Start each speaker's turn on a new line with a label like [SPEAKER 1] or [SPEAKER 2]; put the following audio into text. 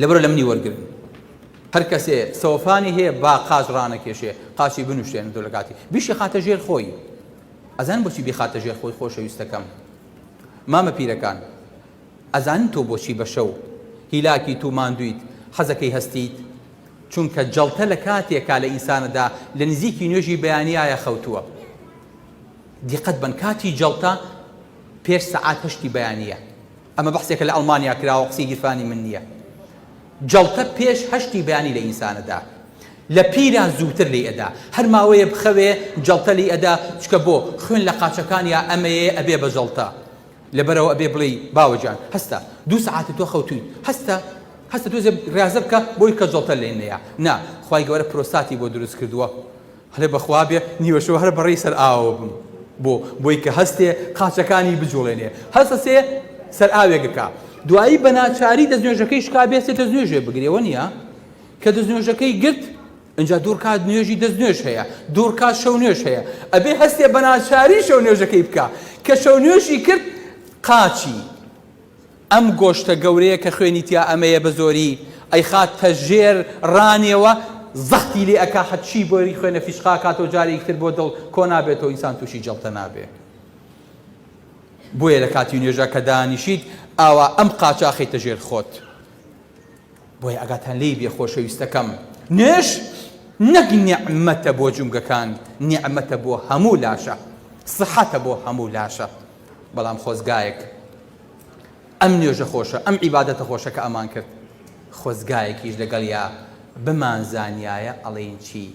[SPEAKER 1] لەبەرە لە منی وەرگن هەر کەسێ سەوفانی هەیە با قاچ ڕانەکێشێ قاچی بنووشێن دۆ لە کاتی بیشی خاتە ژێر خۆی ئەزان بۆچی بخاتە ژێر خۆی خۆشەویستەکەم مامە پیرەکان ئەزان تۆ بۆچی بە شەو هیلاکی تو ماندویت حەزەکەی هەستیت چونکە جەڵتە لە کاتێکا لە ئینسانەدا لە نزیکی نوێژی بەیانیایە خەوتووە دیقەت بن کاتی جەڵتە پێش سەعات هەشتی بەیانیە ئەمە بەحسێکە لە ئەڵمانیا کراوە قسەی گیرفانی من نییە جەڵتە پێش هەشتی بەیانی لە ئینسانەدا لە پیران زووتر لێ ئەدا هەر ماوەیە بخەوێ جەڵتە لێ ئەدا چکە بۆ خوێن لە قاچەکانیا ئەمەیە ئەبێ بە جەڵتە لەبەرەوە ئەبێ بڵێ باوەجان هەستە 2 ساعات تۆ خەوتویت هەستە تۆ ڕازە بکە بۆی کە جەڵتە لێ نەیە نا خوای گەورە پرۆستاتی بۆ دروست کردووە هەڵێ بەخوا بێ نیوەشەوە هەر بەڕێی سەر ئاوە بم بۆی کە هەستێ قاچەکانی بجوڵێنێ هەستە سێ سەر ئاوێگەکە دوایی بە ناچاری دەستنوێژەکەی شکا بێسێ دەستنوێژێ بگرێەوە نییە کە دەستنوێژەکەی گرت اینجا دوورکات نوێژی دەستنوێژ هەیە دوورکات شەو نوێژ هەیە ئەبێ هەستێ بە ناچاری شەو نوێژەکەی بکە کە شەو نوێژی کرد قاچی ئەم گۆشتە گەورەیە کە خوێنی تیا ئەمەیە بە زۆری ئەی خاتە ژێر ڕانێەوە زەختی لێ ئەکا حەچی بۆری خوێنە فیشقا کاتەوە جارێکی تر بۆ دڵ کۆ نابێتەوە ئینسان تووشی جەڵتە نابێ بۆیە لە کاتی نوێژە کە دانیشیت ئاوا ئەم قاچە ئەخەیتە ژێر خۆت بۆیە ئەگاتان لێی بێ خۆشەویستەکەم نوێژ نەک نیعمەتە بۆ جومگەکان نیعمەتە بۆ هەموو لاشە سەحەتە بۆ هەموو لاشە بەڵام خۆزگایەک ئەم نوێژە خۆشە ئەم عیبادەتە خۆشە کە ئەمان کرد خۆزگایەکیش لەگەڵ یا بمانزانیایە ئەڵێن چی